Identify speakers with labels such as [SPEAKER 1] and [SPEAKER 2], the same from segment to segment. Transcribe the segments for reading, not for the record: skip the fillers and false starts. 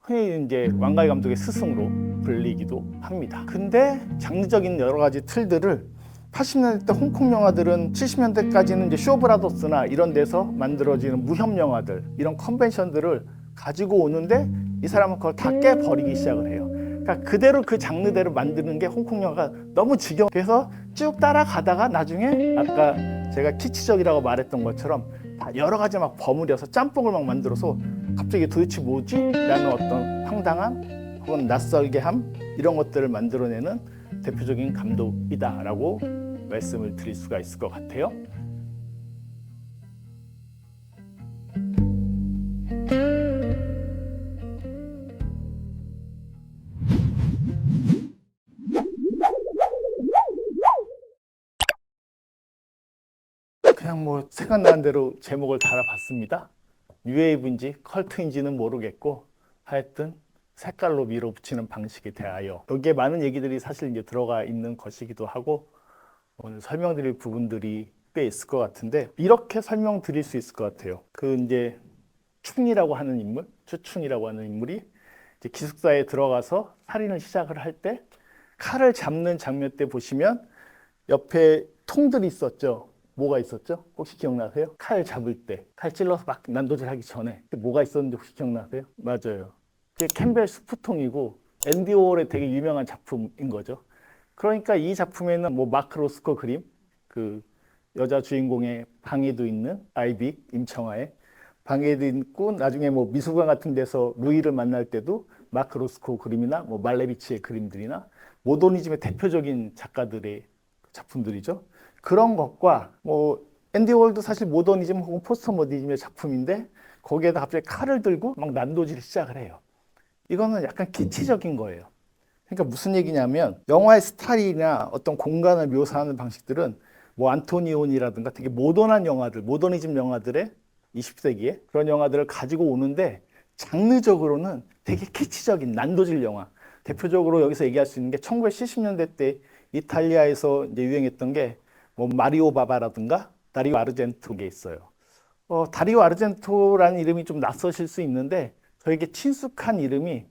[SPEAKER 1] 흔히 이제 왕가희 감독의 스승으로 불리기도 합니다. 근데 장르적인 여러 가지 틀들을 80년대 때 홍콩 영화들은 70년대까지는 이제 쇼브라더스나 이런 데서 만들어지는 무협 영화들, 이런 컨벤션들을 가지고 오는데 이 사람은 그걸 다 깨버리기 시작을 해요. 그러니까 그대로 그 장르대로 만드는 게 홍콩 영화가 너무 지겨워. 그래서 쭉 따라가다가 나중에 아까 제가 키치적이라고 말했던 것처럼 다 여러 가지 막 버무려서 짬뽕을 막 만들어서 갑자기 도대체 뭐지? 라는 어떤 황당함 혹은 낯설게 함 이런 것들을 만들어내는 대표적인 감독이다라고 말씀을 드릴 수가 있을 것 같아요. 그냥 뭐 생각나는 대로 제목을 달아봤습니다. 뉴웨이브인지 컬트인지는 모르겠고 하여튼 색깔로 밀어붙이는 방식에 대하여 여기에 많은 얘기들이 사실 이제 들어가 있는 것이기도 하고 오늘 설명드릴 부분들이 꽤 있을 것 같은데 이렇게 설명드릴 수 있을 것 같아요. 그 이제 충이라고 하는 인물, 추충이라고 하는 인물이 이제 기숙사에 들어가서 살인을 시작을 할 때 칼을 잡는 장면 때 보시면 옆에 통들이 있었죠. 뭐가 있었죠? 혹시 기억나세요? 칼 잡을 때, 칼 찔러서 막 난도질하기 전에 뭐가 있었는지 혹시 기억나세요? 맞아요. 그게 캠벨 수프통이고 앤디 워홀의 되게 유명한 작품인 거죠. 그러니까 이 작품에는 뭐 마크 로스코 그림, 그 여자 주인공의 방에도 있는 아이비 임청아의 방에도 있고 나중에 뭐 미술관 같은 데서 루이를 만날 때도 마크 로스코 그림이나 뭐 말레비치의 그림들이나 모더니즘의 대표적인 작가들의 작품들이죠. 그런 것과 뭐 앤디 월도 사실 모더니즘 혹은 포스트 모더니즘의 작품인데 거기에다 갑자기 칼을 들고 막 난도질을 시작을 해요. 이거는 약간 키치적인 거예요. 그러니까 무슨 얘기냐면 영화의 스타일이나 어떤 공간을 묘사하는 방식들은 뭐 안토니온이라든가 되게 모던한 영화들, 모더니즘 영화들의 20세기에 그런 영화들을 가지고 오는데 장르적으로는 되게 키치적인 난도질 영화. 대표적으로 여기서 얘기할 수 있는 게 1970년대 때 이탈리아에서 이제 유행했던 게 뭐 마리오 바바라든가 다리오 아르젠토게 있어요. 다리오 아르젠토라는 이름이 좀 낯서실 수 있는데 저에게 친숙한 이름이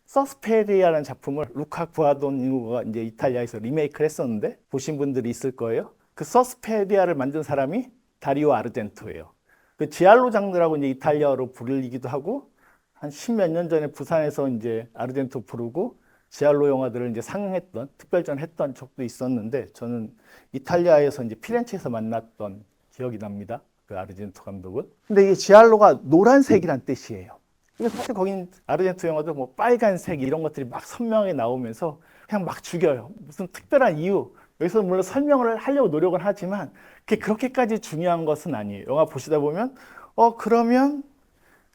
[SPEAKER 1] 서스페리아라는 작품을 루카 구아도니노가 이제 이탈리아에서 리메이크를 했었는데 보신 분들이 있을 거예요. 그 서스페리아를 만든 사람이 다리오 아르젠토예요. 그 지알로 장르라고 이제 이탈리아어로 불리기도 하고 한 십몇 년 전에 부산에서 이제 아르젠토 부르고 지알로 영화들을 이제 상영했던 특별전 했던 적도 있었는데 저는 이탈리아에서 이제 피렌체에서 만났던 기억이 납니다. 그 아르젠토 감독은. 근데 이 지알로가 노란색이란 뜻이에요. 근데 사실 거긴 아르젠토 영화도 뭐 빨간색 이런 것들이 막 선명하게 나오면서 그냥 막 죽여요. 무슨 특별한 이유. 여기서 물론 설명을 하려고 노력은 하지만 그게 그렇게까지 중요한 것은 아니에요. 영화 보시다 보면 그러면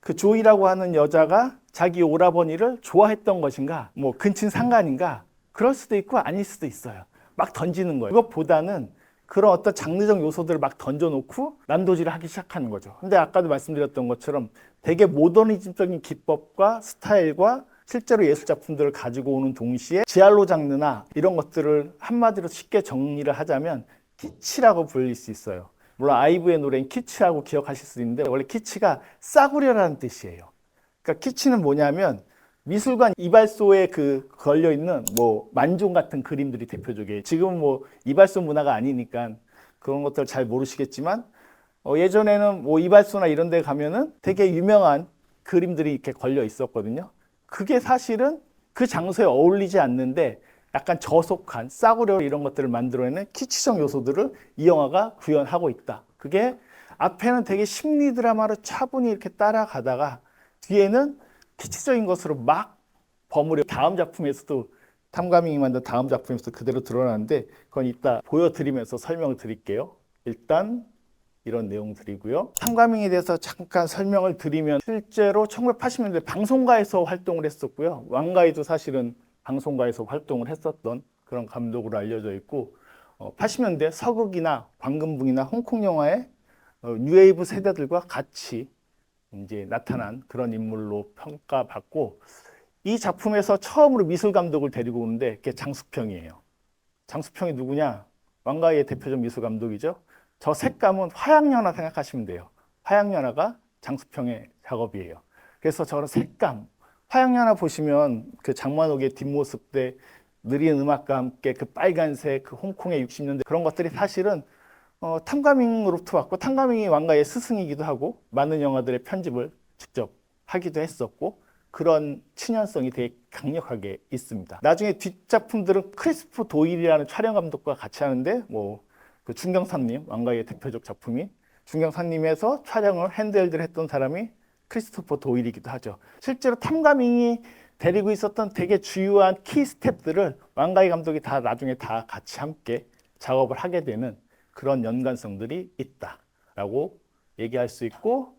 [SPEAKER 1] 그 조이라고 하는 여자가 자기 오라버니를 좋아했던 것인가? 뭐 근친 상간인가? 그럴 수도 있고 아닐 수도 있어요. 막 던지는 거예요. 그것보다는 그런 어떤 장르적 요소들을 막 던져놓고 난도질을 하기 시작하는 거죠. 근데 아까도 말씀드렸던 것처럼 되게 모더니즘적인 기법과 스타일과 실제로 예술 작품들을 가지고 오는 동시에 지알로 장르나 이런 것들을 한마디로 쉽게 정리를 하자면 키치라고 불릴 수 있어요. 물론 아이브의 노래인 키치라고 기억하실 수 있는데 원래 키치가 싸구려라는 뜻이에요. 그러니까 키치는 뭐냐면 미술관 이발소에 그 걸려 있는 뭐 만종 같은 그림들이 대표적이에요. 지금은 뭐 이발소 문화가 아니니까 그런 것들 잘 모르시겠지만 예전에는 뭐 이발소나 이런 데 가면은 되게 유명한 그림들이 이렇게 걸려 있었거든요. 그게 사실은 그 장소에 어울리지 않는데 약간 저속한 싸구려 이런 것들을 만들어내는 키치적 요소들을 이 영화가 구현하고 있다. 그게 앞에는 되게 심리 드라마로 차분히 이렇게 따라가다가 뒤에는 키치적인 것으로 막 버무려 다음 작품에서도 탐가밍이 만든 다음 작품에서 그대로 드러나는데 그건 이따 보여드리면서 설명을 드릴게요. 일단 이런 내용들이고요. 탐가밍에 대해서 잠깐 설명을 드리면 실제로 1980년대 방송가에서 활동을 했었고요. 왕가이도 사실은 방송가에서 활동을 했었던 그런 감독으로 알려져 있고 80년대 서극이나 광금붕이나 홍콩 영화의 뉴웨이브 세대들과 같이 이제 나타난 그런 인물로 평가받고 이 작품에서 처음으로 미술 감독을 데리고 오는데 그게 장수평이에요. 장수평이 누구냐? 왕가의 대표적 미술 감독이죠. 저 색감은 화양연화 생각하시면 돼요. 화양연화가 장수평의 작업이에요. 그래서 저런 색감, 화양연화 보시면 그 장만옥의 뒷모습 때 느린 음악과 함께 그 빨간색 그 홍콩의 60년대 그런 것들이 사실은 탐가밍으로부터 왔고 탐가밍이 왕가의 스승이기도 하고 많은 영화들의 편집을 직접 하기도 했었고 그런 친연성이 되게 강력하게 있습니다. 나중에 뒷작품들은 크리스토퍼 도일이라는 촬영 감독과 같이 하는데 뭐 그 중경사님 왕가의 대표적 작품이 중경사님에서 촬영을 핸드헬드를 했던 사람이 크리스토퍼 도일이기도 하죠. 실제로 탐가밍이 데리고 있었던 되게 주요한 키 스텝들을 왕가희 감독이 다 나중에 다 같이 함께 작업을 하게 되는 그런 연관성들이 있다라고 얘기할 수 있고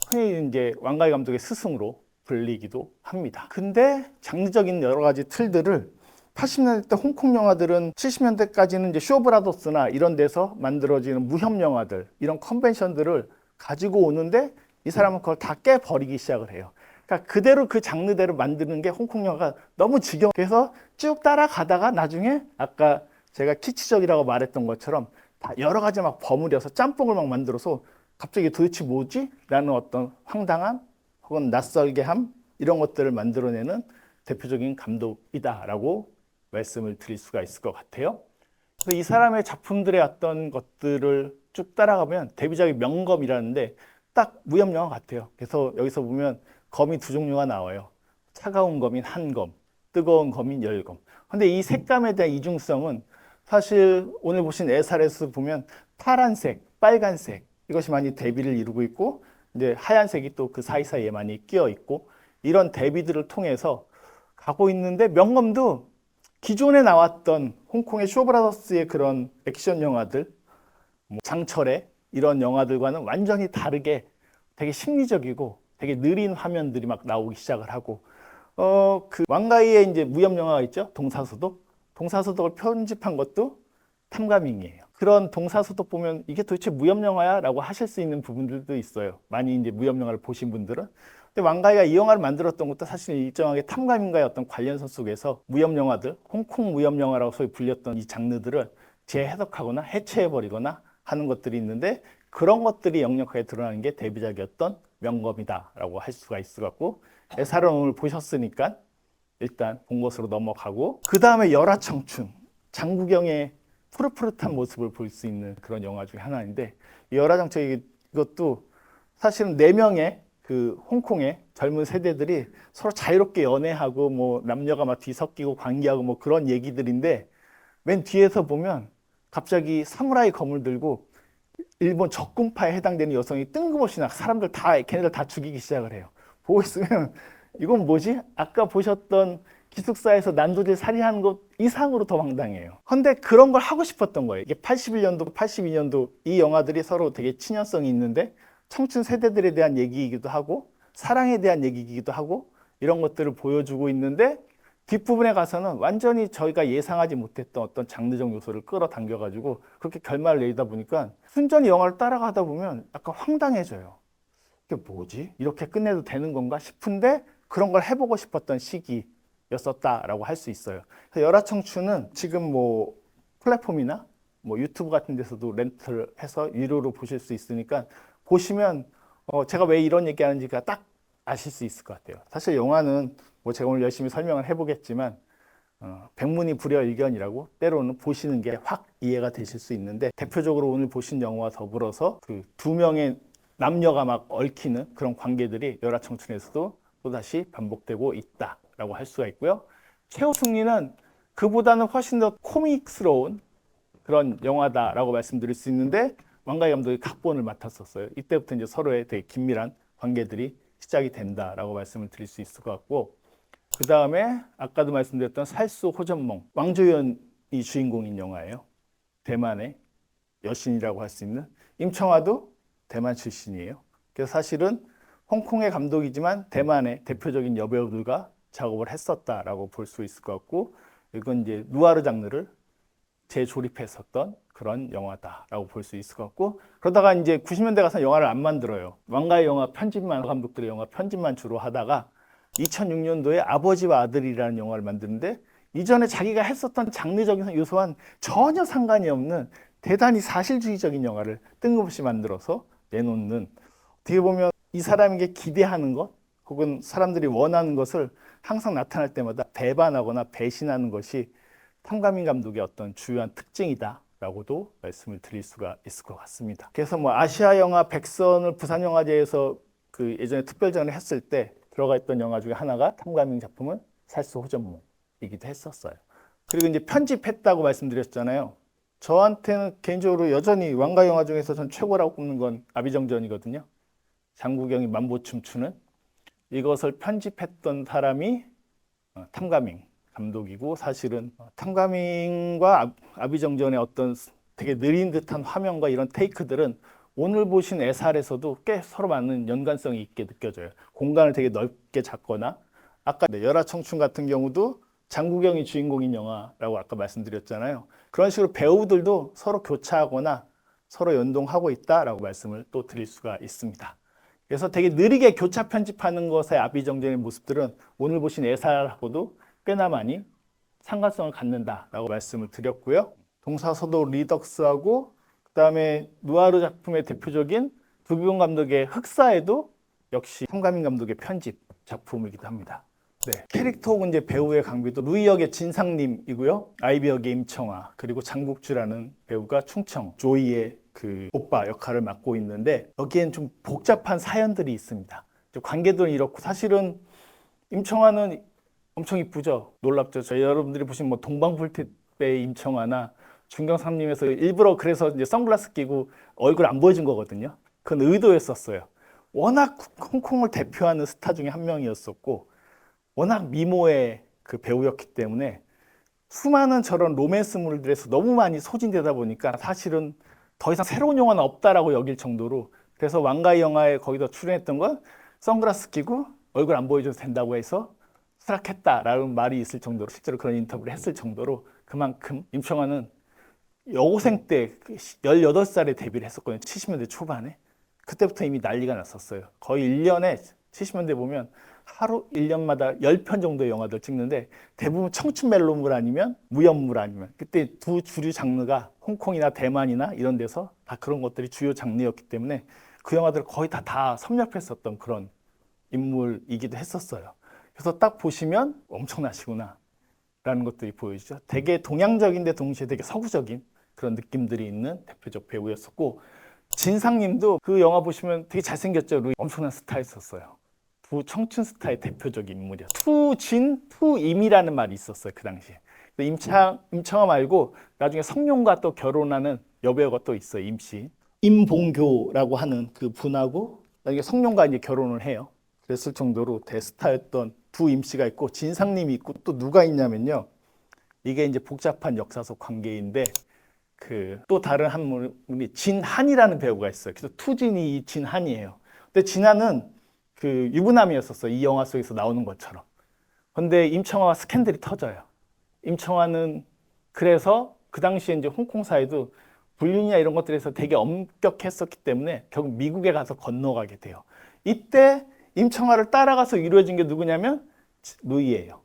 [SPEAKER 1] 흔히 이제 왕가희 감독의 스승으로 불리기도 합니다. 근데 장르적인 여러 가지 틀들을 80년대 때 홍콩 영화들은 70년대까지는 이제 쇼브라더스나 이런 데서 만들어지는 무협 영화들 이런 컨벤션들을 가지고 오는데 이 사람은 그걸 다 깨버리기 시작을 해요. 그러니까 그대로 그 장르대로 만드는 게 홍콩 영화가 너무 지겨워. 그래서 쭉 따라가다가 나중에 아까 제가 키치적이라고 말했던 것처럼 다 여러 가지 막 버무려서 짬뽕을 막 만들어서 갑자기 도대체 뭐지? 라는 어떤 황당함 혹은 낯설게 함 이런 것들을 만들어내는 대표적인 감독이다라고 말씀을 드릴 수가 있을 것 같아요. 그래서 이 사람의 작품들의 어떤 것들을 쭉 따라가면 데뷔작이 명검이라는데 딱 무협 영화 같아요. 그래서 여기서 보면 검이 두 종류가 나와요. 차가운 검인 한검, 뜨거운 검인 열검. 근데 이 색감에 대한 이중성은 사실 오늘 보신 에사레스 보면 파란색, 빨간색 이것이 많이 대비를 이루고 있고 이제 하얀색이 또 그 사이사이에 많이 끼어 있고 이런 대비들을 통해서 가고 있는데 명검도 기존에 나왔던 홍콩의 쇼브라더스의 그런 액션 영화들, 뭐 장철의 이런 영화들과는 완전히 다르게 되게 심리적이고 되게 느린 화면들이 막 나오기 시작을 하고 그 왕가이의 이제 무협 영화가 있죠. 동사소독. 동사소독을 편집한 것도 탐가밍이에요. 그런 동사소독 보면 이게 도대체 무협 영화야? 라고 하실 수 있는 부분들도 있어요. 많이 이제 무협 영화를 보신 분들은. 근데 왕가이가 이 영화를 만들었던 것도 사실 일정하게 탐가밍과의 어떤 관련성 속에서 무협 영화들, 홍콩 무협 영화라고 소위 불렸던 이 장르들을 재해석하거나 해체해버리거나 하는 것들이 있는데 그런 것들이 역력하게 드러나는 게 데뷔작이었던 명검이다라고 할 수가 있을 것 같고 에사를 오늘 보셨으니까 일단 본 것으로 넘어가고 그 다음에 열화청춘, 장국영의 푸릇푸릇한 모습을 볼 수 있는 그런 영화 중에 하나인데 이 열화청춘 이것도 사실은 4명의 그 홍콩의 젊은 세대들이 서로 자유롭게 연애하고 뭐 남녀가 막 뒤섞이고 관계하고 뭐 그런 얘기들인데 맨 뒤에서 보면 갑자기 사무라이 검을 들고 일본 적군파에 해당되는 여성이 뜬금없이 사람들 다 걔네들 다 죽이기 시작을 해요. 보고 있으면 이건 뭐지? 아까 보셨던 기숙사에서 난도질 살인하는 것 이상으로 더 황당해요. 근데 그런 걸 하고 싶었던 거예요. 이게 81년도, 82년도 이 영화들이 서로 되게 친연성이 있는데 청춘 세대들에 대한 얘기이기도 하고 사랑에 대한 얘기이기도 하고 이런 것들을 보여주고 있는데 뒷부분에 가서는 완전히 저희가 예상하지 못했던 어떤 장르적 요소를 끌어당겨가지고 그렇게 결말을 내리다 보니까 순전히 영화를 따라가다 보면 약간 황당해져요. 이게 뭐지? 이렇게 끝내도 되는 건가 싶은데 그런 걸 해보고 싶었던 시기였었다라고 할 수 있어요. 그래서 열화청춘은 지금 뭐 플랫폼이나 뭐 유튜브 같은 데서도 렌트를 해서 유료로 보실 수 있으니까 보시면 제가 왜 이런 얘기하는지가 딱 아실 수 있을 것 같아요. 사실 영화는 뭐 제가 오늘 열심히 설명을 해보겠지만 백문이 불여일견이라고 때로는 보시는 게 확 이해가 되실 수 있는데 대표적으로 오늘 보신 영화와 더불어서 그 2명의 남녀가 막 얽히는 그런 관계들이 열화청춘에서도 또다시 반복되고 있다라고 할 수가 있고요. 최우승리는 그보다는 훨씬 더 코믹스러운 그런 영화다라고 말씀드릴 수 있는데 왕가희 감독이 각본을 맡았었어요. 이때부터 이제 서로의 되게 긴밀한 관계들이 시작이 된다라고 말씀을 드릴 수 있을 것 같고 그 다음에 아까도 말씀드렸던 살수 호전몽 왕조연이 주인공인 영화예요. 대만의 여신이라고 할 수 있는 임청아도 대만 출신이에요. 그래서 사실은 홍콩의 감독이지만 대만의 대표적인 여배우들과 작업을 했었다라고 볼 수 있을 것 같고 이건 이제 누아르 장르를 재조립했었던 그런 영화다라고 볼 수 있을 것 같고 그러다가 이제 90년대 가서 영화를 안 만들어요. 왕가의 영화 편집만 감독들의 영화 편집만 주로 하다가 2006년도에 아버지와 아들이라는 영화를 만드는데 이전에 자기가 했었던 장르적인 요소와는 전혀 상관이 없는 대단히 사실주의적인 영화를 뜬금없이 만들어서 내놓는 어떻게 보면 이 사람에게 기대하는 것 혹은 사람들이 원하는 것을 항상 나타날 때마다 배반하거나 배신하는 것이 탐감인 감독의 어떤 주요한 특징이다라고도 말씀을 드릴 수가 있을 것 같습니다. 그래서 뭐 아시아 영화 백선을 부산영화제에서 그 예전에 특별전을 했을 때 들어가 있던 영화 중에 하나가 탐감인 작품은 살수호전무이기도 했었어요. 그리고 이제 편집했다고 말씀드렸잖아요. 저한테는 개인적으로 여전히 왕가 영화 중에서 전 최고라고 꼽는 건 아비정전이거든요. 장국영이 만보춤추는 이것을 편집했던 사람이 탐가밍 감독이고, 사실은 탐가밍과 아비정전의 어떤 되게 느린 듯한 화면과 이런 테이크들은 오늘 보신 애살에서도 꽤 서로 맞는 연관성이 있게 느껴져요. 공간을 되게 넓게 잡거나, 아까 열하청춘 같은 경우도 장국영이 주인공인 영화라고 아까 말씀드렸잖아요. 그런 식으로 배우들도 서로 교차하거나 서로 연동하고 있다라고 말씀을 또 드릴 수가 있습니다. 그래서 되게 느리게 교차 편집하는 것의 아비정전의 모습들은 오늘 보신 애살하고도 꽤나 많이 상관성을 갖는다라고 말씀을 드렸고요. 동사서도 리덕스하고 그다음에 누아르 작품의 대표적인 두기공 감독의 흑사에도 역시 탐가민 감독의 편집 작품이기도 합니다. 네, 캐릭터 혹은 이제 배우의 강비도 루이 역의 진상님이고요. 아이비 역의 임청아, 그리고 장국주라는 배우가 충청 조이의 그 오빠 역할을 맡고 있는데, 여기엔 좀 복잡한 사연들이 있습니다. 관계도 이렇고, 사실은 임청아는 엄청 이쁘죠. 놀랍죠. 저희 여러분들이 보신 뭐 동방불택배의 임청아나 중경삼림에서 일부러 그래서 이제 선글라스 끼고 얼굴 안 보여준 거거든요. 그건 의도였었어요. 워낙 홍콩을 대표하는 스타 중에 한 명이었었고, 워낙 미모의 그 배우였기 때문에 수많은 저런 로맨스물들에서 너무 많이 소진되다 보니까 사실은 더 이상 새로운 영화는 없다라고 여길 정도로, 그래서 왕가의 영화에 거기다 출연했던 건 선글라스 끼고 얼굴 안 보여줘도 된다고 해서 수락했다라는 말이 있을 정도로, 실제로 그런 인터뷰를 했을 정도로 그만큼 임청아는 여고생 때 18살에 데뷔를 했었거든요. 70년대 초반에. 그때부터 이미 난리가 났었어요. 거의 1년에 70년대 보면 하루 1년마다 10편 정도의 영화들 찍는데 대부분 청춘 멜로물 아니면 무협물 아니면, 그때 두 주류 장르가 홍콩이나 대만이나 이런 데서 다 그런 것들이 주요 장르였기 때문에 그 영화들을 거의 다 섭렵했었던 그런 인물이기도 했었어요. 그래서 딱 보시면 엄청나시구나 라는 것들이 보이죠. 되게 동양적인데 동시에 되게 서구적인 그런 느낌들이 있는 대표적 배우였었고, 진상님도 그 영화 보시면 되게 잘생겼죠. 루이 엄청난 스타였었어요. 두 청춘 스타의 대표적인 인물이야. 투진, 투임이라는 말이 있었어요, 그 당시에. 임청아 말고 나중에 성룡과 또 결혼하는 여배우가 또 있어요, 임씨. 임봉교라고 하는 그 분하고 나중에 성룡과 이제 결혼을 해요. 그랬을 정도로 대스타였던 두 임씨가 있고, 진상님이 있고, 또 누가 있냐면요. 이게 이제 복잡한 역사 속 관계인데, 그 또 다른 한 분이 진한이라는 배우가 있어요. 그래서 투진이 이 진한이에요. 근데 진한은 그 유부남이었었어요. 이 영화 속에서 나오는 것처럼. 근데 임청아와 스캔들이 터져요. 임청아는 그래서 그 당시에 이제 홍콩 사회도 불륜이나 이런 것들에서 되게 엄격했었기 때문에 결국 미국에 가서 건너가게 돼요. 이때 임청아를 따라가서 이루어진 게 누구냐면 루이예요.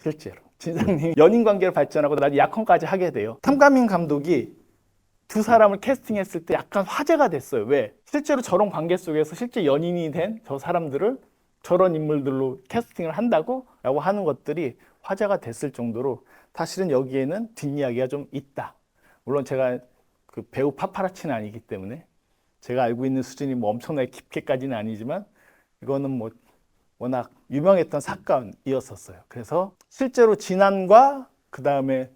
[SPEAKER 1] 실제로. 진상님이 연인 관계를 발전하고 나중에 약혼까지 하게 돼요. 탐가민 감독이 두 사람을 캐스팅했을 때 약간 화제가 됐어요. 왜? 실제로 저런 관계 속에서 실제 연인이 된 저 사람들을 저런 인물들로 캐스팅을 한다고? 라고 하는 것들이 화제가 됐을 정도로 사실은 여기에는 뒷이야기가 좀 있다. 물론 제가 그 배우 파파라치는 아니기 때문에 제가 알고 있는 수준이 뭐 엄청나게 깊게까지는 아니지만 이거는 뭐 워낙 유명했던 사건이었었어요. 그래서 실제로 진한과 그 다음에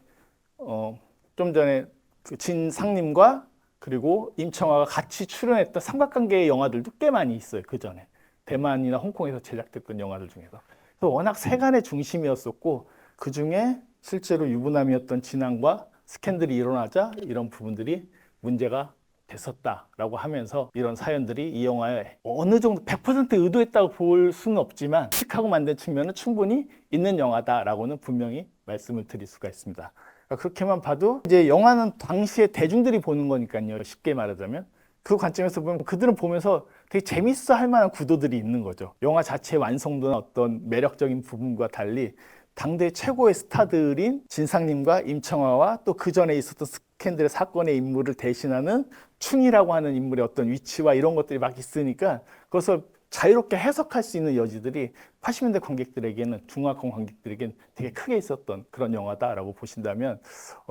[SPEAKER 1] 좀 전에 그 진상님과 그리고 임청아가 같이 출연했던 삼각관계의 영화들도 꽤 많이 있어요. 그 전에 대만이나 홍콩에서 제작됐던 영화들 중에서. 그래서 워낙 세간의 중심이었었고, 그 중에 실제로 유부남이었던 진한과 스캔들이 일어나자 이런 부분들이 문제가 됐었다라고 하면서 이런 사연들이 이 영화에 어느 정도 100% 의도했다고 볼 수는 없지만 칙하고 만든 측면은 충분히 있는 영화다라고는 분명히 말씀을 드릴 수가 있습니다. 그렇게만 봐도 이제 영화는 당시에 대중들이 보는 거니까요. 쉽게 말하자면 그 관점에서 보면 그들은 보면서 되게 재밌어 할 만한 구도들이 있는 거죠. 영화 자체의 완성도나 어떤 매력적인 부분과 달리 당대 최고의 스타들인 진상님과 임청아와 또 그 전에 있었던 스캔들의 사건의 인물을 대신하는 충이라고 하는 인물의 어떤 위치와 이런 것들이 막 있으니까 그것을 자유롭게 해석할 수 있는 여지들이 80년대 관객들에게는, 중화권 관객들에게는 되게 크게 있었던 그런 영화다라고 보신다면,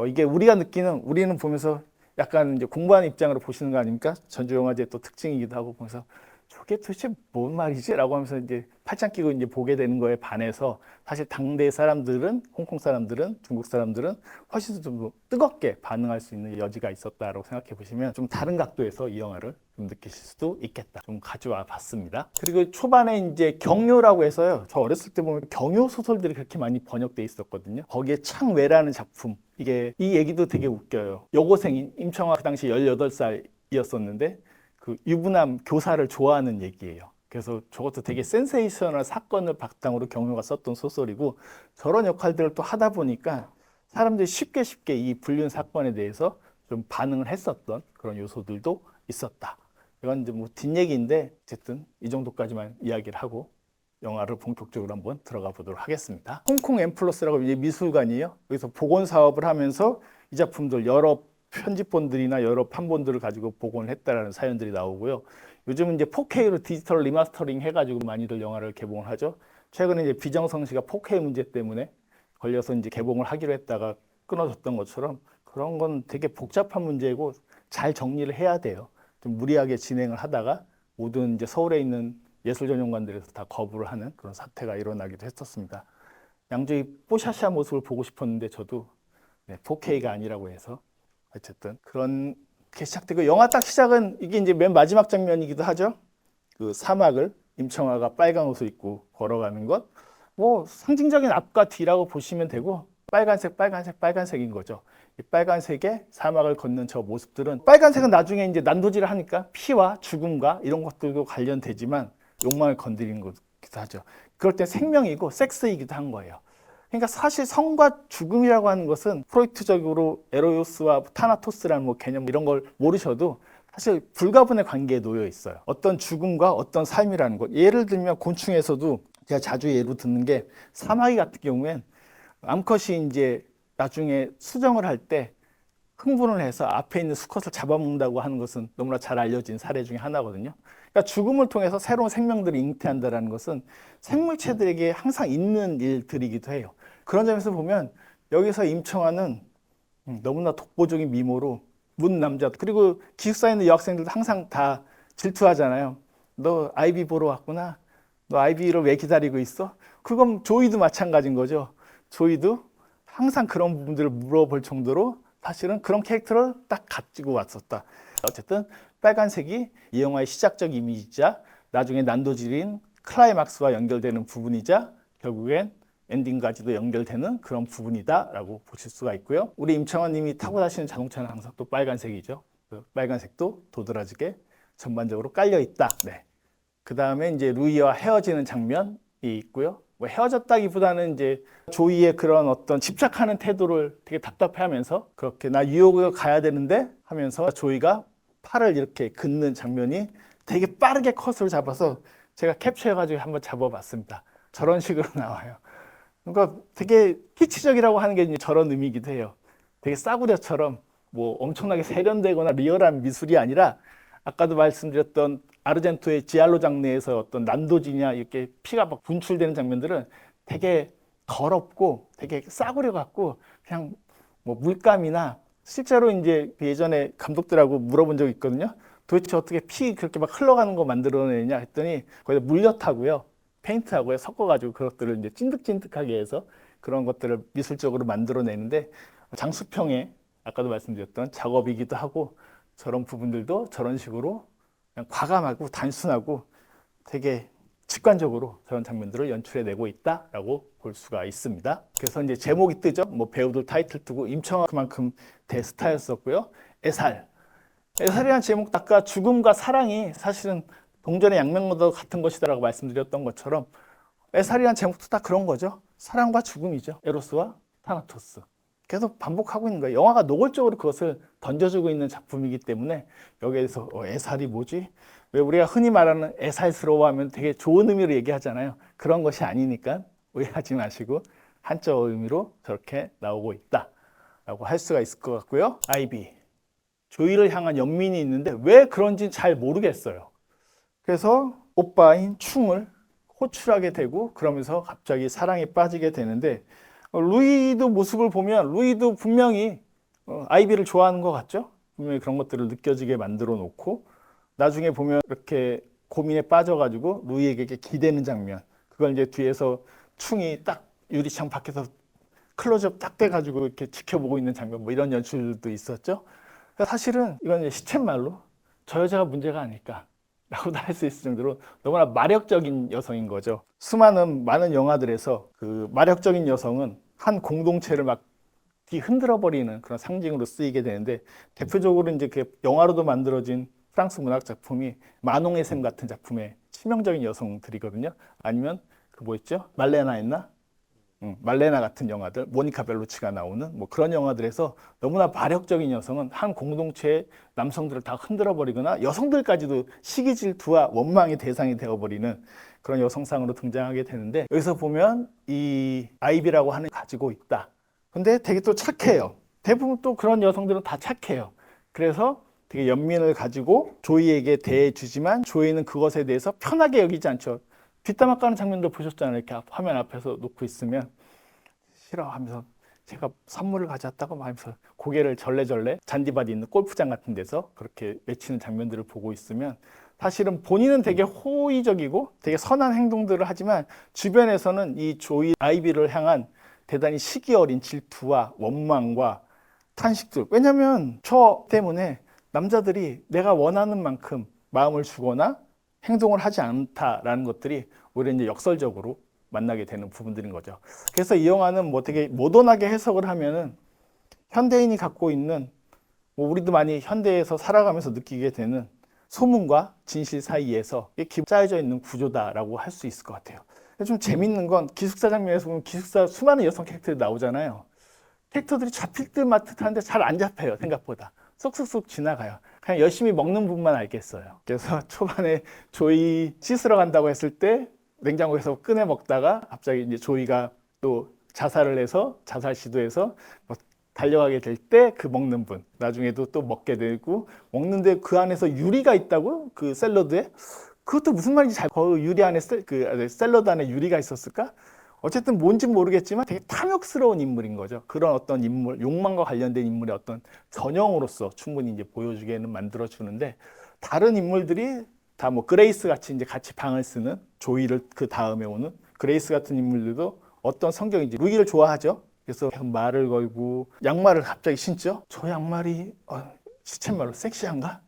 [SPEAKER 1] 이게 우리는 보면서 약간 이제 공부하는 입장으로 보시는 거 아닙니까? 전주영화제 또 특징이기도 하고, 보면서 저게 도대체 뭔 말이지? 라고 하면서 이제 팔짱 끼고 이제 보게 되는 거에 반해서, 사실 당대 사람들은, 홍콩 사람들은, 중국 사람들은 훨씬 좀 뜨겁게 반응할 수 있는 여지가 있었다라고 생각해 보시면 좀 다른 각도에서 이 영화를 좀 느끼실 수도 있겠다. 좀 가져와 봤습니다. 그리고 초반에 이제 경요라고 해서요. 저 어렸을 때 보면 경요 소설들이 그렇게 많이 번역돼 있었거든요. 거기에 창외라는 작품. 이 얘기도 되게 웃겨요. 여고생인 임청아 그 당시 18살이었었는데 그 유부남 교사를 좋아하는 얘기예요. 그래서 저것도 되게 센세이셔널 사건을 바탕으로 경효가 썼던 소설이고, 저런 역할들을 또 하다 보니까 사람들이 쉽게 이 불륜 사건에 대해서 좀 반응을 했었던 그런 요소들도 있었다. 이건 이제 뭐 뒷얘기인데 어쨌든 이 정도까지만 이야기를 하고 영화를 본격적으로 한번 들어가 보도록 하겠습니다. 홍콩 엠플러스라고 이제 미술관이에요. 여기서 복원 사업을 하면서 이 작품들 여러 편집본들이나 여러 판본들을 가지고 복원을 했다라는 사연들이 나오고요. 요즘은 이제 4K로 디지털 리마스터링 해가지고 많이들 영화를 개봉을 하죠. 최근에 이제 비정성시가 4K 문제 때문에 걸려서 이제 개봉을 하기로 했다가 끊어졌던 것처럼, 그런 건 되게 복잡한 문제고 잘 정리를 해야 돼요. 좀 무리하게 진행을 하다가 모든 이제 서울에 있는 예술전용관들에서 다 거부를 하는 그런 사태가 일어나기도 했었습니다. 양조위 뽀샤샤 모습을 보고 싶었는데 저도 4K가 아니라고 해서 어쨌든 그런 게 시작되고, 영화 딱 시작은 이게 이제 맨 마지막 장면이기도 하죠. 그 사막을 임청아가 빨간 옷을 입고 걸어가는 것, 뭐 상징적인 앞과 뒤라고 보시면 되고, 빨간색인 거죠. 이 빨간색의 사막을 걷는 저 모습들은, 빨간색은 나중에 이제 난도질을 하니까 피와 죽음과 이런 것들도 관련되지만 욕망을 건드리는 거기도 하죠. 그럴 때 생명이고 섹스이기도 한 거예요. 그러니까 사실 성과 죽음이라고 하는 것은 프로이트적으로 에로요스와 타나토스라는 뭐 개념 이런 걸 모르셔도 사실 불가분의 관계에 놓여 있어요. 어떤 죽음과 어떤 삶이라는 것. 예를 들면 곤충에서도 제가 자주 예로 듣는 게, 사마귀 같은 경우엔 암컷이 이제 나중에 수정을 할 때 흥분을 해서 앞에 있는 수컷을 잡아먹는다고 하는 것은 너무나 잘 알려진 사례 중에 하나거든요. 그러니까 죽음을 통해서 새로운 생명들이 잉태한다는 것은 생물체들에게 항상 있는 일들이기도 해요. 그런 점에서 보면 여기서 임청아는 너무나 독보적인 미모로 문 남자, 그리고 기숙사에 있는 여학생들도 항상 다 질투하잖아요. 너 아이비 보러 왔구나. 너 아이비를 왜 기다리고 있어? 그건 조이도 마찬가지인 거죠. 조이도 항상 그런 부분들을 물어볼 정도로 사실은 그런 캐릭터를 딱 가지고 왔었다. 어쨌든 빨간색이 이 영화의 시작적 이미지이자 나중에 난도질인 클라이막스와 연결되는 부분이자 결국엔 엔딩까지도 연결되는 그런 부분이다라고 보실 수가 있고요. 우리 임청아 님이 타고 다니는 자동차는 항상 또 빨간색이죠. 그 빨간색도 도드라지게 전반적으로 깔려 있다. 네. 그 다음에 이제 루이와 헤어지는 장면이 있고요. 뭐 헤어졌다기보다는 이제 조이의 그런 어떤 집착하는 태도를 되게 답답해하면서, 그렇게 나 뉴욕을 가야 되는데 하면서 조이가 팔을 이렇게 긋는 장면이 되게 빠르게 컷을 잡아서 제가 캡처해가지고 한번 잡아봤습니다. 저런 식으로 나와요. 그러니까 되게 키치적이라고 하는 게 이제 저런 의미이기도 해요. 되게 싸구려처럼 뭐 엄청나게 세련되거나 리얼한 미술이 아니라, 아까도 말씀드렸던 아르젠토의 지알로 장르에서 어떤 난도지냐 이렇게 피가 막 분출되는 장면들은 되게 더럽고 되게 싸구려 같고, 그냥 뭐 물감이나, 실제로 이제 예전에 감독들하고 물어본 적이 있거든요. 도대체 어떻게 피 그렇게 막 흘러가는 거 만들어내냐 했더니 거기다 물엿하고요, 페인트하고요 섞어가지고 그것들을 이제 찐득찐득하게 해서 그런 것들을 미술적으로 만들어내는데, 장수평의 아까도 말씀드렸던 작업이기도 하고, 저런 부분들도 저런 식으로 그냥 과감하고 단순하고 되게 직관적으로 저런 장면들을 연출해내고 있다라고 볼 수가 있습니다. 그래서 이제 제목이 뜨죠. 뭐 배우들 타이틀 뜨고, 임청아 그만큼 대스타였었고요. 애살이라는 제목, 아까 죽음과 사랑이 사실은 동전의 양면모도 같은 것이다라고 말씀드렸던 것처럼, 애살이라는 제목도 다 그런 거죠. 사랑과 죽음이죠. 에로스와 타나토스. 계속 반복하고 있는 거예요. 영화가 노골적으로 그것을 던져주고 있는 작품이기 때문에 여기에서 애살이 뭐지? 왜 우리가 흔히 말하는 애살스러워하면 되게 좋은 의미로 얘기하잖아요. 그런 것이 아니니까 오해하지 마시고 한자 의미로 저렇게 나오고 있다라고 할 수가 있을 것 같고요. 아이비, 조이를 향한 연민이 있는데 왜 그런지 잘 모르겠어요. 그래서 오빠인 충을 호출하게 되고 그러면서 갑자기 사랑에 빠지게 되는데 루이도 모습을 보면 루이도 분명히 아이비를 좋아하는 것 같죠? 분명히 그런 것들을 느껴지게 만들어 놓고 나중에 보면 이렇게 고민에 빠져가지고 루이에게 기대는 장면 그걸 이제 뒤에서 충이 딱 유리창 밖에서 클로즈업 딱 돼가지고 이렇게 지켜보고 있는 장면 뭐 이런 연출도 있었죠. 사실은 이건 이제 시쳇말로 저 여자가 문제가 아닐까 라고도 할 수 있을 정도로 너무나 마력적인 여성인 거죠. 많은 영화들에서 그 마력적인 여성은 한 공동체를 막 흔들어 버리는 그런 상징으로 쓰이게 되는데 대표적으로 이제 그 영화로도 만들어진 프랑스 문학 작품이 마농의 샘 같은 작품의 치명적인 여성들이거든요. 아니면 그 뭐였죠? 말레나 했나? 말레나 같은 영화들, 모니카 벨루치가 나오는 뭐 그런 영화들에서 너무나 마력적인 여성은 한 공동체의 남성들을 다 흔들어 버리거나 여성들까지도 시기 질투와 원망의 대상이 되어 버리는 그런 여성상으로 등장하게 되는데 여기서 보면 이 아이비라고 하는 가지고 있다. 근데 되게 또 착해요. 대부분 또 그런 여성들은 다 착해요. 그래서 되게 연민을 가지고 조이에게 대해주지만 조이는 그것에 대해서 편하게 여기지 않죠. 뒷담화 까는 장면도 보셨잖아요. 이렇게 화면 앞에서 놓고 있으면 싫어하면서 제가 선물을 가져왔다고 하면서 고개를 절레절레 잔디밭이 있는 골프장 같은 데서 그렇게 외치는 장면들을 보고 있으면 사실은 본인은 되게 호의적이고 되게 선한 행동들을 하지만 주변에서는 이 조이 아이비를 향한 대단히 시기 어린 질투와 원망과 탄식들. 왜냐하면 저 때문에 남자들이 내가 원하는 만큼 마음을 주거나 행동을 하지 않다라는 것들이 오히려 이제 역설적으로 만나게 되는 부분들인 거죠. 그래서 이 영화는 뭐 되게 모던하게 해석을 하면은 현대인이 갖고 있는 뭐 우리도 많이 현대에서 살아가면서 느끼게 되는 소문과 진실 사이에서 짜여져 있는 구조다라고 할 수 있을 것 같아요. 좀 재밌는 건 기숙사 장면에서 보면 기숙사 수많은 여성 캐릭터들이 나오잖아요. 캐릭터들이 잡힐 듯 마듯한데 잘 안 잡혀요. 생각보다 쏙쏙쏙 지나가요. 그냥 열심히 먹는 분만 알겠어요. 그래서 초반에 조이 씻으러 간다고 했을 때 냉장고에서 꺼내 먹다가 갑자기 이제 조이가 또 자살을 해서 자살 시도해서 뭐 달려가게 될 때 그 먹는 분 나중에도 또 먹게 되고 먹는데 그 안에서 유리가 있다고 그 샐러드에 그것도 무슨 말인지 그 유리 안에 그 샐러드 안에 유리가 있었을까? 어쨌든 뭔지 모르겠지만 되게 탐욕스러운 인물인 거죠. 그런 어떤 인물, 욕망과 관련된 인물의 어떤 전형으로서 충분히 이제 보여주게는 만들어주는데 다른 인물들이 다 뭐 그레이스 같이 이제 같이 방을 쓰는 조이를 그 다음에 오는 그레이스 같은 인물들도 어떤 성격인지 루이를 좋아하죠. 그래서 말을 걸고 양말을 갑자기 신죠. 저 양말이 시쳇말로 섹시한가?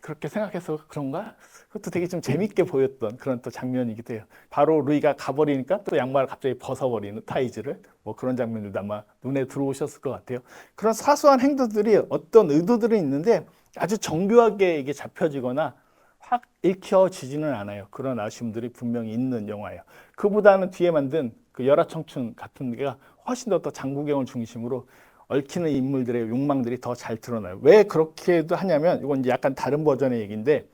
[SPEAKER 1] 그렇게 생각해서 그런가? 그것도 되게 좀 재밌게 보였던 그런 또 장면이기도 해요. 바로 루이가 가버리니까 또 양말을 갑자기 벗어버리는 타이즈를 뭐 그런 장면들도 아마 눈에 들어오셨을 것 같아요. 그런 사소한 행동들이 어떤 의도들은 있는데 아주 정교하게 이게 잡혀지거나 확 읽혀지지는 않아요. 그런 아쉬움들이 분명히 있는 영화예요. 그보다는 뒤에 만든 그 열화청춘 같은 게가 훨씬 더 장구경을 중심으로 얽히는 인물들의 욕망들이 더 잘 드러나요. 왜 그렇게도 하냐면 이건 이제 약간 다른 버전의 얘기인데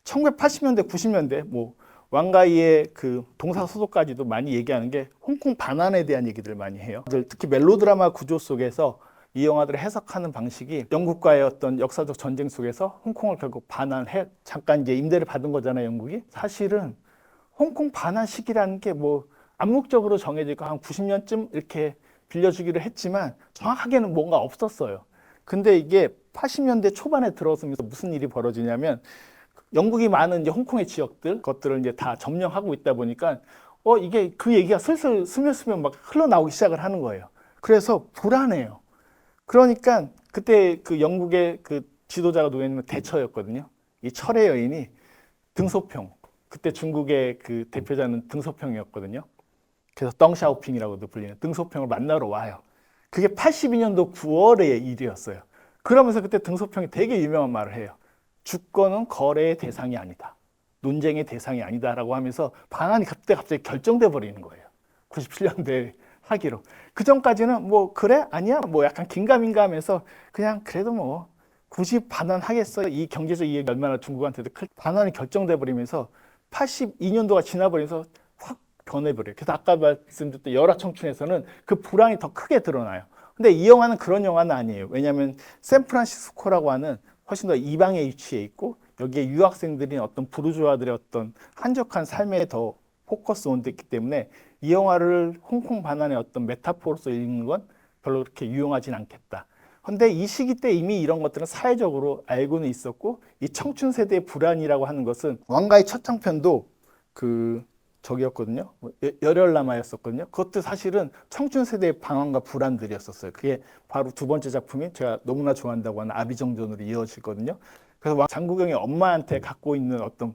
[SPEAKER 1] 1980년대, 90년대 뭐 왕가이의 그 동사소속까지도 많이 얘기하는 게 홍콩 반환에 대한 얘기들을 많이 해요. 특히 멜로드라마 구조 속에서 이 영화들을 해석하는 방식이 영국과의 어떤 역사적 전쟁 속에서 홍콩을 결국 반환해 잠깐 이제 임대를 받은 거잖아요, 영국이. 사실은 홍콩 반환 시기라는 게 뭐 암묵적으로 정해지고 한 90년쯤 이렇게 빌려주기로 했지만 정확하게는 뭔가 없었어요. 근데 이게 80년대 초반에 들어서면서 무슨 일이 벌어지냐면 영국이 많은 이제 홍콩의 지역들 것들을 이제 다 점령하고 있다 보니까 이게 그 얘기가 슬슬 스며스며 막 흘러나오기 시작을 하는 거예요. 그래서 불안해요. 그러니까 그때 그 영국의 그 지도자가 누구냐면 대처였거든요. 이 철의 여인이 등소평, 그때 중국의 그 대표자는 등소평이었거든요. 그래서 덩샤오핑이라고도 불리는 등소평을 만나러 와요. 그게 82년도 9월의 일이었어요. 그러면서 그때 등소평이 되게 유명한 말을 해요. 주권은 거래의 대상이 아니다. 논쟁의 대상이 아니다라고 하면서 반환이 그때 갑자기 결정돼 버리는 거예요. 97년도에 하기로. 그 전까지는 뭐 그래? 아니야? 뭐 약간 긴가민가 하면서 그냥 그래도 뭐 굳이 반환하겠어. 이 경제적 이익이 얼마나 중국한테도 반환이 결정돼 버리면서 82년도가 지나버리면서 확 변해버려요. 그래서 아까 말씀드렸던 열화청춘에서는 그 불황이 더 크게 드러나요. 근데 이 영화는 그런 영화는 아니에요. 왜냐하면 샌프란시스코라고 하는 훨씬 더 이방에 위치해 있고 여기에 유학생들이 어떤 부르주아들의 어떤 한적한 삶에 더 포커스 온됐기 때문에 이 영화를 홍콩 반환의 어떤 메타포로서 읽는 건 별로 그렇게 유용하진 않겠다. 근데 이 시기 때 이미 이런 것들은 사회적으로 알고는 있었고, 이 청춘 세대의 불안이라고 하는 것은 왕가의 첫 장편도 저기였거든요. 열혈남아였었거든요. 그것도 사실은 청춘 세대의 방황과 불안들이었었어요. 그게 바로 두 번째 작품이 제가 너무나 좋아한다고 하는 아비정전으로 이어지거든요. 그래서 장국영이 엄마한테 갖고 있는 어떤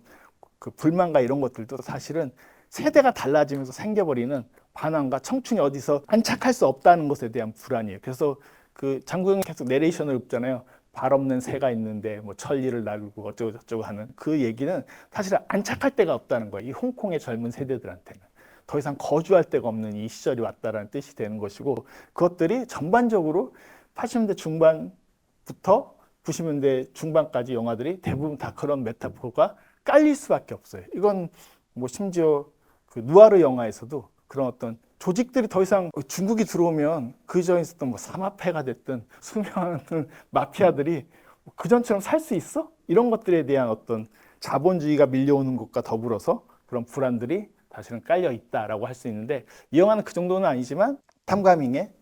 [SPEAKER 1] 그 불만과 이런 것들도 사실은 세대가 달라지면서 생겨버리는 반항과 청춘이 어디서 안착할 수 없다는 것에 대한 불안이에요. 그래서 그 장국영이 계속 내레이션을 읊잖아요. 발 없는 새가 있는데 뭐 천리를 나르고 어쩌고 저쩌고 하는 그 얘기는 사실 안착할 데가 없다는 거예요. 이 홍콩의 젊은 세대들한테는 더 이상 거주할 데가 없는 이 시절이 왔다라는 뜻이 되는 것이고, 그것들이 전반적으로 80년대 중반부터 90년대 중반까지 영화들이 대부분 다 그런 메타포가 깔릴 수밖에 없어요. 이건 뭐 심지어 그 누아르 영화에서도 그런 어떤 조직들이 더 이상 중국이 들어오면 그 전에 있었던 뭐 사마패가 됐든 수많은 마피아들이 그 전처럼 살 수 있어? 이런 것들에 대한 어떤 자본주의가 밀려오는 것과 더불어서 그런 불안들이 사실은 깔려 있다라고 할 수 있는데, 이 영화는 그 정도는 아니지만 탐가밍의